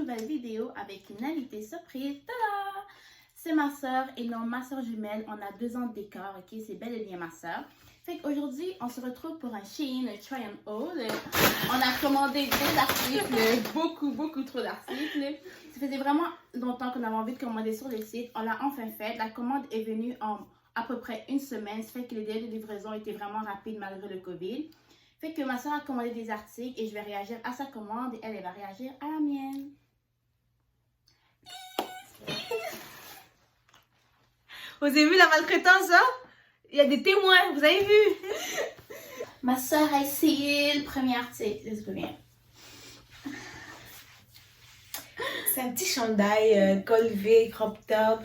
nouvelle vidéo avec une invitée surprise. Tada! C'est ma soeur et non ma soeur jumelle. On a 2 ans d'écart, ok? C'est bel et bien ma soeur. Fait qu'aujourd'hui, on se retrouve pour un Shein Try on Haul. On a commandé des articles, beaucoup trop d'articles. Ça faisait vraiment longtemps qu'on avait envie de commander sur le site. On l'a enfin fait. La commande est venue en à peu près une semaine. Ça fait que les délais de livraison étaient vraiment rapides malgré le COVID. Fait que ma soeur a commandé des articles et je vais réagir à sa commande et elle va réagir à la mienne. Vous avez vu la maltraitance, hein? Il y a des témoins, vous avez vu? Ma soeur a essayé le premier article. Let's go bien. C'est un petit chandail, col V, crop top.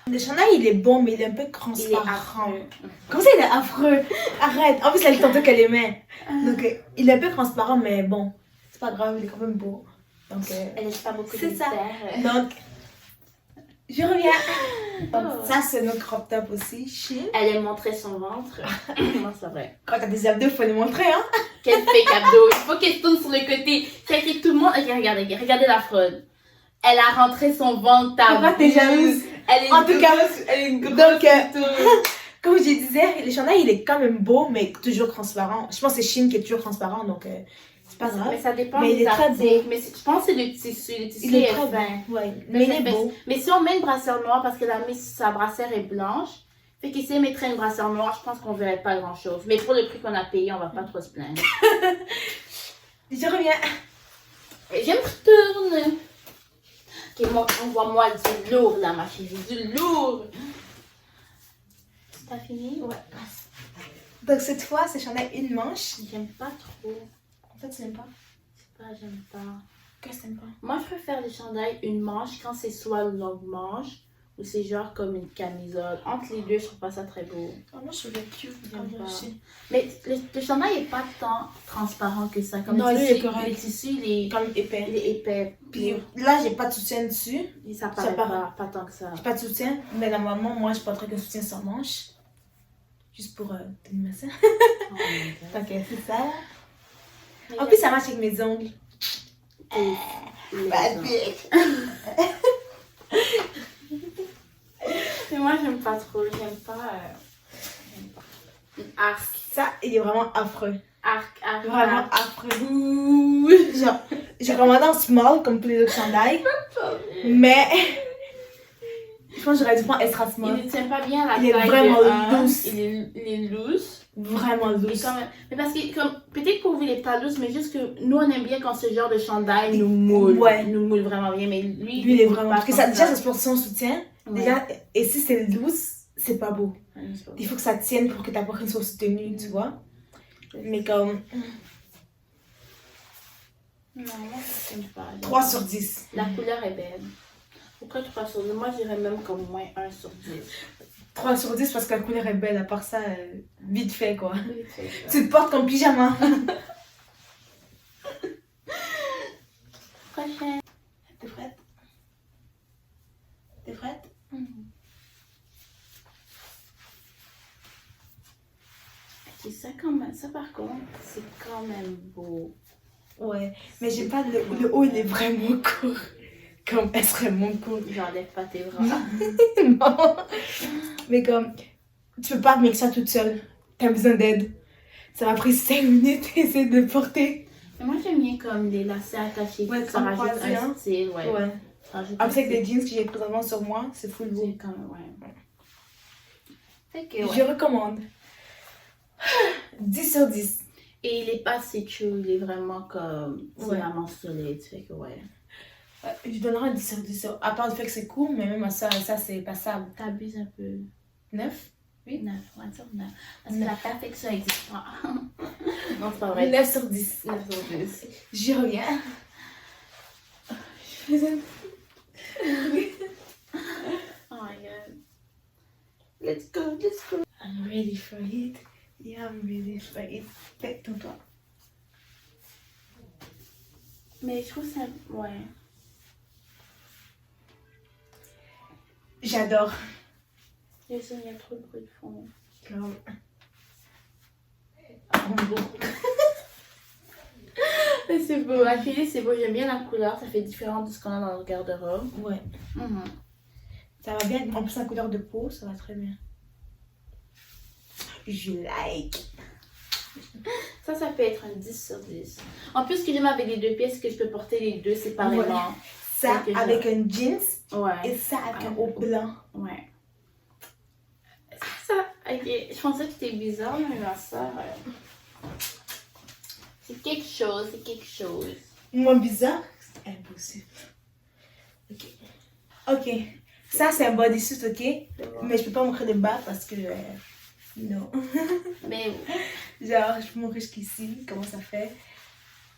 Le chandail, il est bon, mais il est un peu transparent. Il est affreux. Comment ça, il est affreux? Arrête. En plus, elle tantôt qu'elle aimait. Donc, il est un peu transparent, mais bon. C'est pas grave, il est quand même beau. Donc, Elle n'a pas beaucoup de c'est ça. mystère. Donc, je reviens. Donc, ça, c'est notre crop top aussi. Chill. Elle a montré son ventre. Non, c'est vrai. Quand t'as des abdos, il faut les montrer, hein? Quel fake abdo. Il faut qu'elle tourne sur le côté. Fait que tout le monde... Ok, regardez la fraude. Elle a rentré son ventre. Pourquoi t'es jalouse? Elle est En tout cas, elle est une grosse. donc, comme je disais, le chandail, il est quand même beau, mais toujours transparent. Je pense que c'est Shein qui est toujours transparent, donc c'est pas grave. Mais ça dépend Mais il des est très articles. beau. Mais je pense que c'est le tissu. Le tissu Il est est très fin. beau. Ouais, mais il est beau. Mais si on met une brassière noire, parce qu'elle a mis sa brassière est blanche, fait qu'ici elle mettrait une brassière noire, je pense qu'on verrait pas grand chose. Mais pour le prix qu'on a payé, on va pas trop se plaindre. Je reviens. Et je me retourne. Ok, envoie-moi du lourd là, ma chérie. Du lourd. C'est pas fini? Ouais. Donc cette fois, c'est chandail une manche. J'aime pas trop. En fait, tu n'aimes pas? J'aime pas. Qu'est-ce que tu n'aimes pas? Moi, je préfère les chandails une manche quand c'est soit une longue manche ou c'est genre comme une camisole. Entre les deux, je trouve pas ça très beau. Oh, moi, je trouve le cute. J'aime pas. Mais le chandail est pas tant transparent que ça. Comme Non, le lui, tissu, il est correct. le tissu, il est Comme épais. épais. Puis là, j'ai pas de soutien dessus. Et ça paraît pas tant que ça. J'ai pas de soutien. Mais normalement, moi, je porterais qu'un soutien sans manche. Juste pour tenir ça. Oh my God. Ok, c'est ça. Mais En plus, ça marche avec mes ongles. Bad bitch. Mais moi, j'aime pas trop. J'aime pas. Arc. Ça, il est vraiment affreux. Arc. Vraiment affreux. Genre, j'ai commandé en small comme tous les autres chandails. Mais je pense que j'aurais dû prendre extra Il small. ne tient pas bien à la Il est taille vraiment de un. loose. Il est loose. Vraiment Et loose. quand même, mais parce que comme peut-être pour vous il est pas loose, mais juste que nous on aime bien quand ce genre de chandail nous moule. Ouais. Nous moule vraiment bien, mais lui Lui, il est moule vraiment. pas Parce que comme ça, déjà, ça se porte sans soutien. Ouais. Déjà, et si c'est loose, c'est pas beau. Ouais, c'est pas Il faut que ça tienne pour que ta poitrine soit soutenue, tu vois. Mais comme Non, moi je n'aime pas. 3 sur 10. La couleur est belle. Pourquoi 3 sur 10? Moi je dirais même comme moins 1 sur 10. 3 sur 10 parce que la couleur est belle, à part ça, vite fait quoi. Oui, c'est ça. Tu te portes comme pyjama. Prochaine. T'es prête? T'es prête? Ok, ça quand même, ça par contre, c'est quand même beau. Ouais, mais j'aime pas le haut, il est vraiment court. Comme extrêmement court. J'enlève pas tes bras. Non. Mais comme, tu peux pas mettre ça toute seule. T'as besoin d'aide. Ça m'a pris 5 minutes d'essayer de le porter. Mais moi j'aime bien comme les lacets attachés. Ouais, ça comme rajoute croisés, un hein. style, ouais. Ouais. Ça rajoute Après, un avec des jeans que j'ai présentement sur moi, c'est full beau. style quand même, ouais. Fait que, Je recommande. 10 sur 10. Et il est pas si true, il est vraiment comme Ouais. vraiment solide. Fait que ouais. Je donnerai un 10 sur 10. À part le fait que c'est court, mais même à ça, c'est passable. T'abuses un peu. 9? 9, on va dire 9. Parce que Neuf. la perfection existe pas. Non, c'est pas vrai. 9 sur 10. 9 sur 10. J'y reviens. Je faisais... Oh my god. Let's go, let's go. I'm ready for it. Yeah, I'm ready for it. Fais-toi. Mais je trouve ça. Ouais. J'adore. Il y a trop de bruit de fond. Comme... Mais c'est beau. La fille, c'est beau. J'aime bien la couleur. Ça fait différent de ce qu'on a dans le garde-robe. Ouais. Mhm. Ça va bien. En plus, la couleur de peau, ça va très bien. Je like. Ça peut être un 10 sur 10. En plus, ce que j'aime avec les deux pièces, c'est que je peux porter les deux séparément. Voilà. Ça, C'est que avec un jeans. Ouais. Et ça, avec un haut blanc. Ouais. C'est ça. Ok. Je pensais que c'était bizarre, mais ma soeur. C'est quelque chose, c'est quelque chose. Moins bizarre, c'est impossible. Ok. Ok. Ça, c'est un bodysuit, ok? Bon. Mais je peux pas montrer le bas parce que... non. Mais Genre, je peux montrer jusqu'ici, comment ça fait.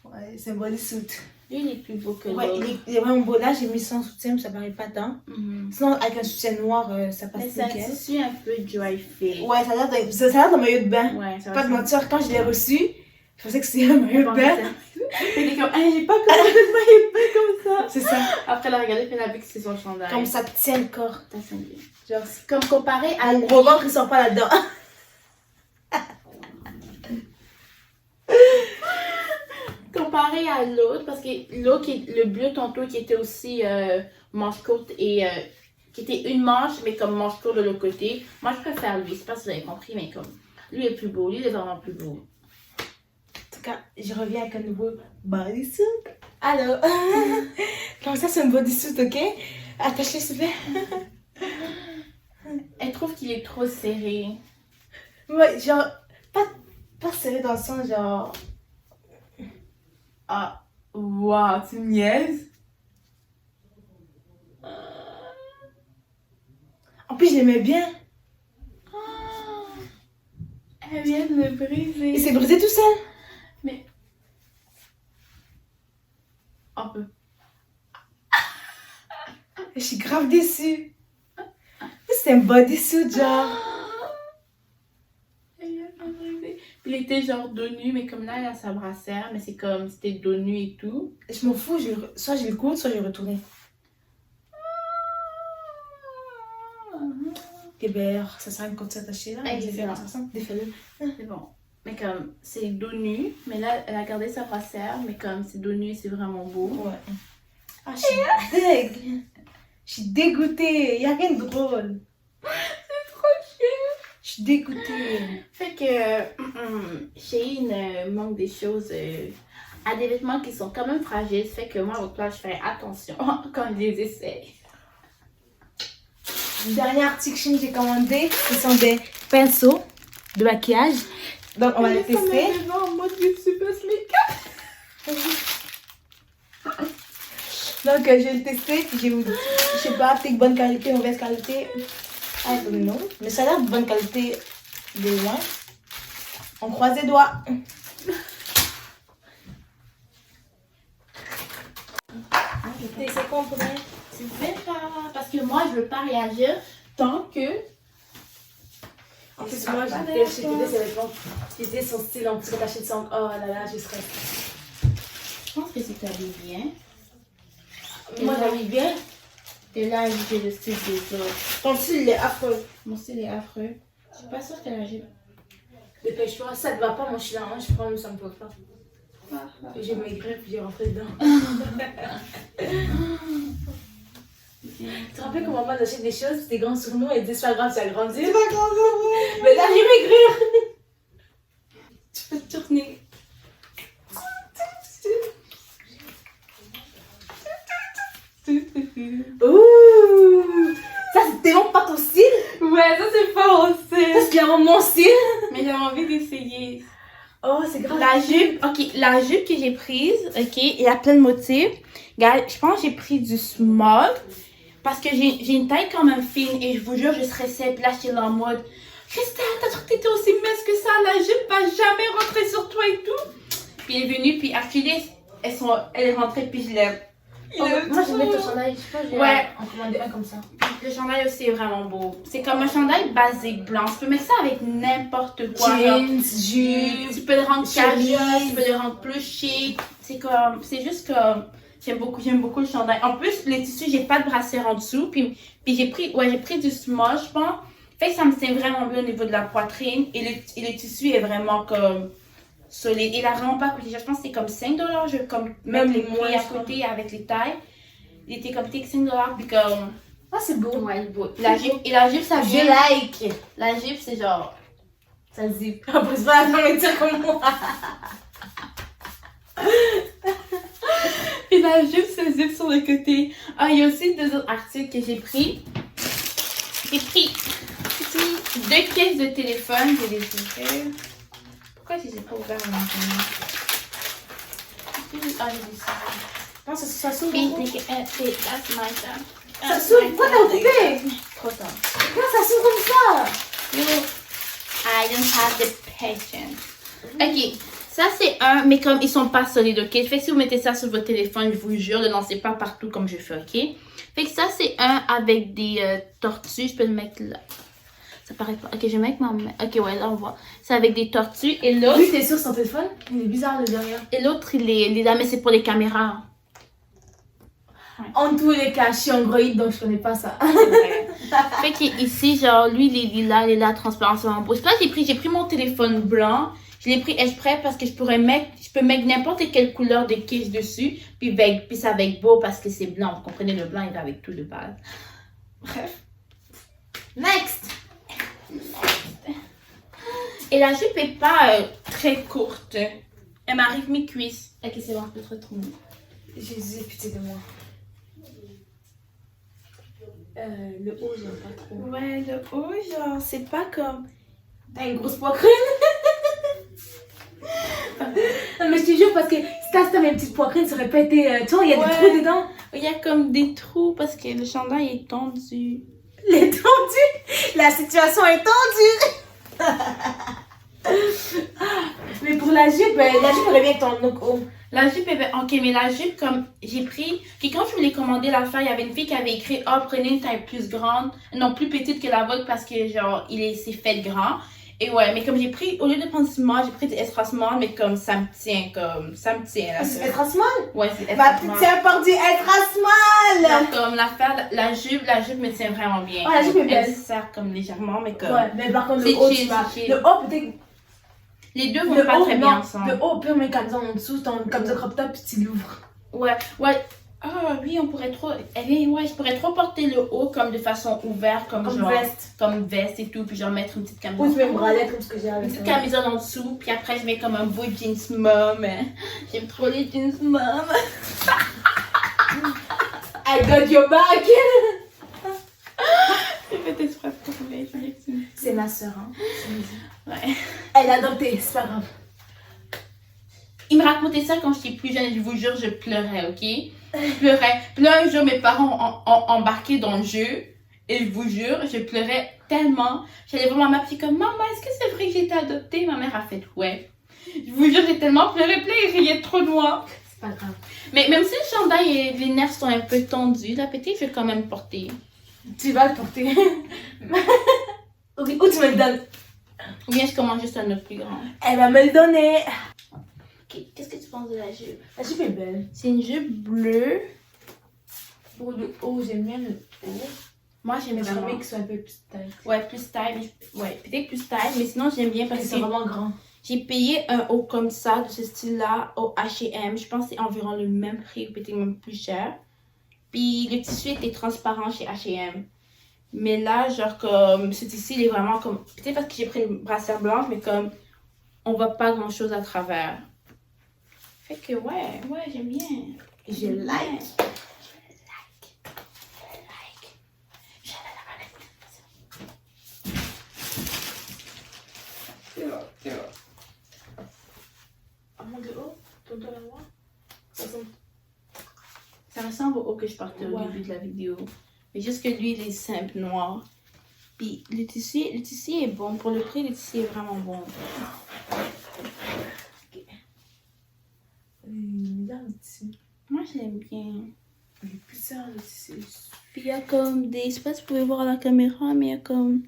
Ouais, c'est un bodysuit. lui, il est plus beau que Ouais, l'autre. il est vraiment beau. Là, j'ai mis sans soutien, mais ça paraît pas tant. Mhm. Sinon, avec un soutien noir, ça passe Mais c'est un nickel. tissu un peu dry fit. Ouais, ça a l'air d'un maillot de bain. Ouais, ça va. Pas de mentir, quand je l'ai reçu, je pensais que c'était un maillot de bain. Elle est comme, ah, j'ai pas commandé de maillot de bain comme ça. C'est ça. Après, elle a regardé, puis elle a vu que c'est son chandail. Comme ça tient le corps. Ça, c'est bien. Genre, Comme comparé à un lui. gros ventre, il sort pas là-dedans. Comparé à l'autre, parce que l'autre, le bleu tantôt, qui était aussi manche courte et qui était une manche, mais comme manche courte de l'autre côté. Moi, je préfère lui. Je sais pas si vous avez compris, mais comme lui est plus beau. Lui, il est vraiment plus beau. En tout cas, je reviens avec un nouveau bodysuit. Alors, comme ça, c'est un bodysuit, ok? Attache-le, s'il te plaît. Elle trouve qu'il est trop serré. Ouais, genre, pas serré dans le sens, genre... Ah, waouh, tu me niaises? En plus, je l'aimais bien. Elle vient de le Il briser. s'est brisé tout seul. Un peu. Je suis grave déçue. C'est un bodysuit, genre. Elle vient de le briser. Puis il était genre dos nu, mais comme là, elle a sa brassière, mais c'est comme c'était dos nu et tout. Je m'en fous, soit je le coule, soit je le retourne. Et ben, ça sert à rien de continuer à attacher là. Excellent. Défais-le. C'est bon. Mais comme, c'est dos nu, mais là, elle a gardé sa brassière, mais comme c'est dos nu et c'est vraiment beau. Ouais. Ah, je suis deg. Je suis dégoûtée. Y a rien de drôle. C'est trop chiant. Je suis dégoûtée. Fait que Shein manque des choses à des vêtements qui sont quand même fragiles. Fait que moi, à votre place, je ferai attention quand je les essaye. Le dernier article Shein que j'ai commandé, ce sont des pinceaux de maquillage. Donc, on va les tester. En mode YouTubeuse make-up. Donc, je vais le tester. Puis je vais vous dire, je sais pas, peut-être bonne qualité, mauvaise qualité. Ah, non. Mais ça a l'air de bonne qualité de loin. On croise les doigts. C'est quoi en premier? Tu fais pas. Parce que moi, je veux pas réagir tant que. En plus, moi, j'étais chez Tédé, c'est vêtements. C'était son style en plus attaché de sang. Oh là là, je serais. Je pense que c'est t'habilles bien. Moi, j'habille bien. Et là, j'ai le style des autres. Ton style, il est affreux. Mon style est affreux. Je suis pas sûre qu'elle a jupe. Dépêche-toi, ça te va pas, moi je suis là, hein, je prends, ça me peut pas. J'ai maigré puis j'ai rentré dedans. Tu te rappelles comment maman achète des choses, des grands sur nous et dit c'est pas grave, ça grandit. C'est pas grave, Mais là, j'ai maigri. tu peux te tourner. Ouh, ça c'est tellement pas ton style. Ouais, ça c'est pas mon Ça style. c'est clairement mon style. Mais j'avais envie d'essayer. Oh, c'est grave. La jupe, ok, la jupe que j'ai prise, ok, il y a plein de motifs. Regarde, je pense que j'ai pris du small parce que j'ai une taille quand même fine et je vous jure, je serais simple. Là, j'étais là en mode, Christelle, t'as trouvé que t'étais aussi mince que ça, la jupe va jamais rentrer sur toi et tout. Puis elle est venue, puis actually, elle est rentrée, puis je l'aime. Oh, moi j'aime bien ton chandail, je sais pas, j'ai Ouais. en commandé un comme ça. Le chandail aussi est vraiment beau. C'est comme un chandail basique blanc. Tu peux mettre ça avec n'importe quoi. Jeans, jupe. Tu peux le rendre casual, chemise. tu peux le rendre plus chic. C'est juste comme, j'aime beaucoup le chandail. En plus, les tissus, j'ai pas de brassière en dessous. Puis j'ai pris du small, je pense. Fait que ça me tient vraiment bien au niveau de la poitrine. Et le tissu est vraiment comme solide. Il a vraiment pas coûté cher. Je pense que c'est comme 5$. Je vais comme même les prix à côté avec les tailles. Il était comme 5$. Puis comme. Ah, c'est beau. Ouais, beau. La jupe, ça Je vient. like. La jupe, c'est genre. Ça zip. Après, c'est pas la femme dire comme moi. Et la jupe se zip sur le côté. Ah, il y a aussi deux autres articles que j'ai pris. J'ai pris ici 2 caisses de téléphone. Je vais les ouvrir. Pourquoi je les ai pas ouverts maintenant? Ah, j'ai dit ça. Non, ça s'ouvre. That's my time. Ça s'ouvre. Pourquoi t'as occupé? Trop tard. Pourquoi ça s'ouvre comme ça? I don't have the patience. Ok, ça c'est un, mais comme ils sont pas solides, ok? Fait que si vous mettez ça sur votre téléphone, je vous jure, ne lancez pas partout comme je fais, ok? Fait que ça c'est un avec des tortues, je peux le mettre là. Ça paraît pas. Ok, je vais mettre ma main. Ok, ouais, là on voit. C'est avec des tortues et l'autre. Lui, t'es sur son téléphone? Il est bizarre le derrière. Et l'autre, il est là, mais c'est pour les caméras. En tous les cas, je suis Android donc je connais pas ça. Fait qu'ici, genre, lui, il est là, transparent, c'est vraiment beau. C'est pas que j'ai pris mon téléphone blanc. Je l'ai pris exprès parce que je peux mettre n'importe quelle couleur de case dessus. Puis ça va être beau parce que c'est blanc. Vous comprenez, le blanc, il va avec tout de base. Bref. Next! Et la jupe est pas très courte. Elle m'arrive mi-cuisse. Ok, c'est bon, je peux te retourner. Jésus, pitié de moi. Le haut, j'aime pas trop. Ouais, le haut, genre, c'est pas comme... T'as une grosse poitrine. Non, mais je te jure, parce que si t'as mes petites poitrines, ça aurait pas été. Tu vois, il y a des trous dedans. Il y a comme des trous parce que le chandail est tendu. Les tendus. La situation est tendue. Mais pour la jupe aurait bien que ton look haut. La jupe, ok, mais la jupe, comme j'ai pris, puis quand je voulais commander l'affaire, il y avait une fille qui avait écrit « Oh, prenez une taille plus grande, non, plus petite que la vôtre parce que, genre, c'est fait grand. » Et ouais, mais comme j'ai pris, au lieu de prendre small, j'ai pris des extra small, mais comme ça me tient, là. C'est extra small? Ouais, c'est extra small. Bah, tiens, par du extra small! Donc, comme l'affaire, la jupe me tient vraiment bien. Ouais, la jupe est belle. Elle sert comme légèrement, mais comme... Ouais, mais par contre, le c'est haut, chill, tu vois. c'est chill. Le haut, peut-être. Les deux vont pas très bien ensemble. Le haut, peut mettre camisole en dessous, ton camisole crop top, puis tu l'ouvres. Ouais. Ah oui, on pourrait trop... je pourrais trop porter le haut comme de façon ouverte, comme genre... veste. Comme veste et tout, puis genre mettre une petite camisole. Ou tu mets une bralette comme ce que j'ai avec Une petite camisole en dessous, puis après je mets comme un beau jeans mom. J'aime trop les jeans mom. I got your back! J'ai fait exprès pour trouver. C'est ma soeur, hein. Ouais. Elle a adopté, c'est pas grave. Il me racontait ça quand j'étais plus jeune et je vous jure, je pleurais, ok? Je pleurais. Puis là, un jour, mes parents ont embarqué dans le jeu et je vous jure, je pleurais tellement. J'allais voir ma mère, puis comme, maman, est-ce que c'est vrai que j'ai été adoptée? Ma mère a fait, ouais. Je vous jure, j'ai tellement pleuré, puis là, il riait trop de moi. C'est pas grave. Mais même si le chandail et les nerfs sont un peu tendus, la petite, je vais quand même le porter. Tu vas le porter. Ou tu me le donnes? Ou bien je commande juste un autre plus grand. Elle va me le donner. Ok, qu'est-ce que tu penses de la jupe? La jupe est belle. C'est une jupe bleue. Pour le haut, j'aime bien le haut. Moi, j'aime Mais vraiment. j'aimerais que ce soit un peu plus taille. Ouais, plus taille. Ouais, peut-être plus taille, mais sinon, j'aime bien parce que c'est vraiment grand. j'ai payé un haut comme ça, de ce style-là, au H&M. Je pense que c'est environ le même prix, ou peut-être même plus cher. Puis le tissu était transparent chez H&M. Mais là, genre comme ce tissu, il est vraiment comme... Peut-être parce que j'ai pris une brassière blanche, mais comme on voit pas grand-chose à travers. Fait que ouais, j'aime bien. Je like. De haut, ton dos à moi. Ça ressemble au haut que je portais au début de la vidéo. Mais juste que lui, il est simple, noir. Puis le tissu est bon. Pour le prix, le tissu est vraiment bon. Okay. Regarde le tissu. Moi, je l'aime bien. Il est plus serré le tissu. Puis il y a comme des... Je sais pas si vous pouvez voir à la caméra, mais il y a comme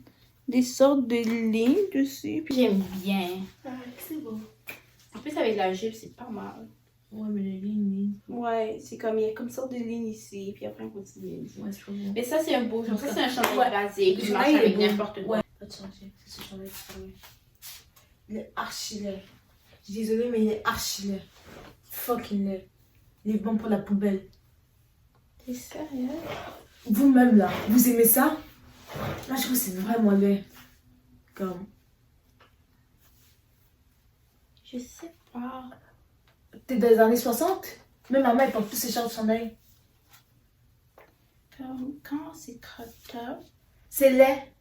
des sortes de lignes dessus. Puis j'aime bien. Ah, c'est beau. En plus, avec la jupe, c'est pas mal. Ouais, mais les lignes. Ouais, c'est comme, il y a comme sorte de lignes ici, puis après, on continue ici. Ouais, c'est pas beau. Mais ça, c'est un beau genre. Ça, c'est un chandail Ouais. basique. Le Je marche chandail, il est avec beau. n'importe quoi. Ouais, pas de changer. C'est ce chandail qui est. Il est archi laid. Je suis désolée, mais il est archi laid. Fucking laid. Il est bon pour la poubelle. T'es sérieux? Vous-même là, vous aimez ça? Moi je trouve que c'est vraiment laid. Comme. Je sais pas. T'es dans les années 60? Même maman elle porte tous ces shorts chandail. Comme, quand c'est crop top. C'est laid.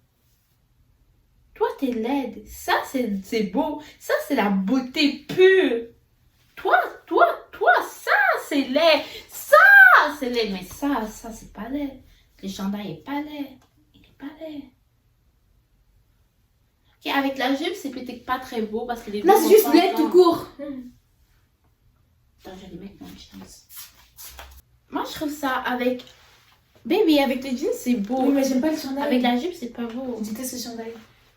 Toi, t'es laide. Ça, c'est beau. Ça, c'est la beauté pure. Toi, ça, c'est laid. Ça, c'est laid. Mais ça, c'est pas laid. Le chandail est pas laid. Il est pas laid. Ok, avec la jupe, c'est peut-être pas très beau parce que les Non, deux c'est vont juste pas laid ensemble. tout court. Attends, je vais les mettre dans le chance. Moi, je trouve ça avec... Baby, avec les jeans, c'est beau. Oui, mais j'aime pas le chandail. Avec la jupe, c'est pas beau. Je déteste ce chandail.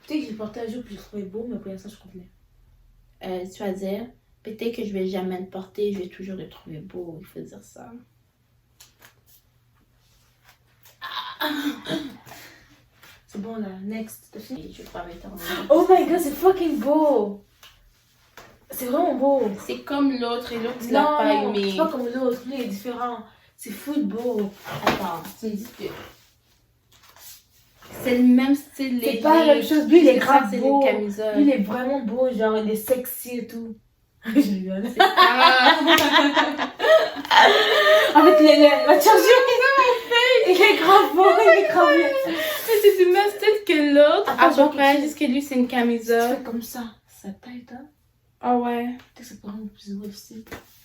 Peut-être que j'ai porté un jour puis je le trouvais beau, mais pour l'instant je trouve laid. Tu vas dire, peut-être que je vais jamais le porter, je vais toujours le trouver beau. Il faut dire ça. C'est bon là, next. T'as fini? Et je vais pas mettre en Oh my god, c'est fucking beau. C'est vraiment beau. C'est comme l'autre et l'autre, tu l'as pas Non, aimé. c'est pas comme l'autre, lui il est différent. C'est full beau. Attends, tu me dis que... C'est le même style. C'est pas la même chose, lui il est grave c'est beau. les camisoles. Lui il est vraiment beau, genre il est sexy et tout. Je rigole. Avec la chargeur, il est grave beau, il est grave bien. Mais c'est du même style que l'autre. Attends, À je vois peu près, quelque juste que lui, c'est une Ça camisole. fait comme ça, ça taille, hein. Ah ouais. Peut-être que ça peut rendre plus beau aussi.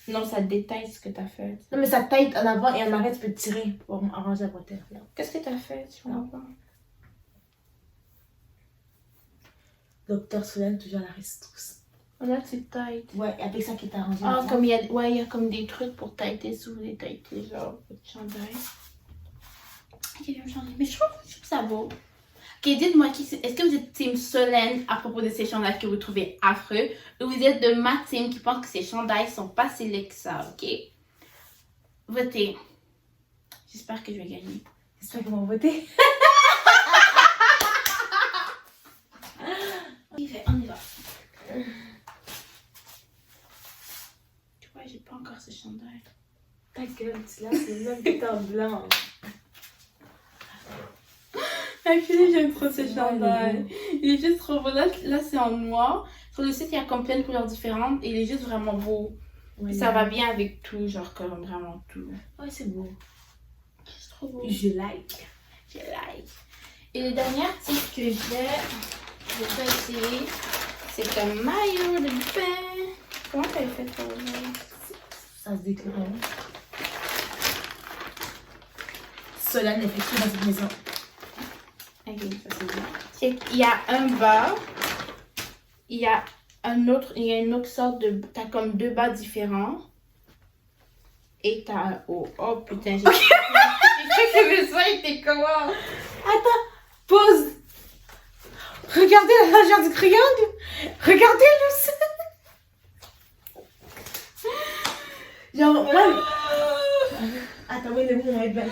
Non, ça détaille ce que t'as fait. Non mais ça taille en avant et en arrière tu peux tirer pour arranger la bretelle. Qu'est-ce que t'as fait? Tu vois pas. Docteur Solène, toujours à la ressource. On dirait que c'est tight. Ouais, avec ça qui est arrangé. Ah, maintenant. comme il y a, ouais, il y a comme des trucs pour tighter sous les tighter, genre, votre chandail. Ok, je vais me changer. Mais je trouve ça beau. Ok, dites-moi, est-ce que vous êtes team Solène à propos de ces chandails que vous trouvez affreux, ou vous êtes de ma team qui pense que ces chandails sont pas si laids que ça, ok? Votez. J'espère que je vais gagner. J'espère qu'ils vont voter. On y va. Tu vois, j'ai pas encore ce chandail. Ta gueule, là, c'est le même que t'es en blanc. Actuellement, j'aime trop ce Ouais, chandail. Il est juste trop beau. Là c'est en noir. Sur le site, il y a comme plein de couleurs différentes et il est juste vraiment beau. Ouais, Ça va bien avec tout, genre comme vraiment tout. Ouais, c'est beau. C'est trop beau. Je like. Je like. Et le dernier article que je vais essayer, c'est un maillot de bain. Comment t'avais fait pour le voir? Ça se déclare. Solène est fait dans cette maison. Ok, ça c'est bien. C'est qu'il y a un bas, il y a une autre sorte de... T'as comme deux bas différents. Et t'as un haut. Oh putain, j'ai cru que le soin était comment? Attends, pause. Regardez la largeur du crayon. Regardez le genre, moi... Attends, oui, le mot, être bien.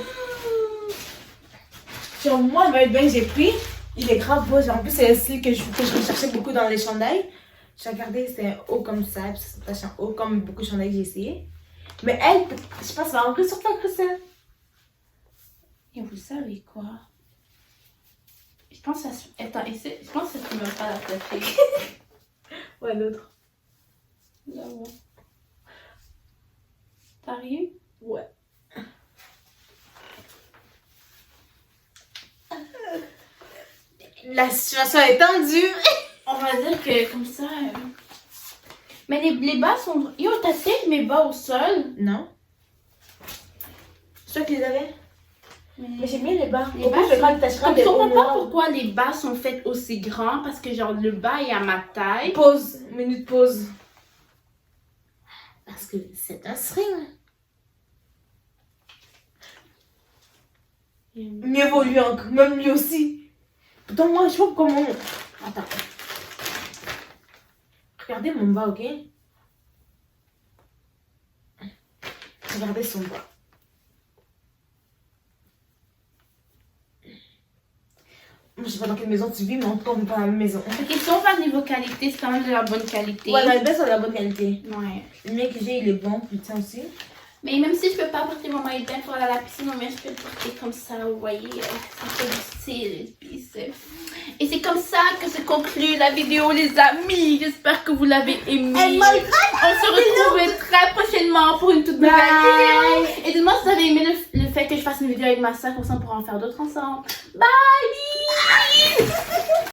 Genre, moi, le maillot de bain que j'ai pris, il est grave beau. Genre, en plus, c'est le style que je recherchais beaucoup dans les chandails. J'ai regardé, c'est un haut comme ça, puis ça s'attache un haut comme beaucoup de chandails que j'ai essayé. Mais elle, je pense, ça va rentrer sur ta crocelle. Et vous savez quoi? Je pense que ça... Attends, je pense que ça ne peut même pas la placer. Ouais, l'autre. Là-bas. T'arrives? Ouais. La situation est tendue. On va dire que comme ça... Mais les bas sont... Yo, t'as peut-être mes bas au sol. Non. C'est toi qui les avais? Mais j'aime bien les bas. Les Au bas plus, je sont- t'achèterai Comme des je hauts comprends pas noirs. pourquoi les bas sont faits aussi grands. Parce que genre le bas est à ma taille. Pause. Minute pause. Parce que c'est un string. Mieux vaut lui encore. Même lui aussi. Pourtant, moi, je trouve comment... Attends. Regardez mon bas, ok? Regardez son bas. Moi, je sais pas dans quelle maison tu vis, mais en tout cas, on vit pas dans la même maison. Ok, si on parle niveau qualité, c'est quand même de la bonne qualité. Ouais, les bains sont de la bonne qualité. Ouais. Le mien que j'ai, il est bon, puis le tien aussi. Mais même si je peux pas porter mon maillot de bain pour aller à la piscine, au moins je peux le porter comme ça, vous voyez, ça fait du style. Et c'est comme ça que se conclut la vidéo, les amis. J'espère que vous l'avez aimé. On se retrouve très prochainement pour une toute nouvelle vidéo. Et dites-moi si vous avez aimé le fait que je fasse une vidéo avec ma soeur, comme ça on pourra en faire d'autres ensemble. Bye!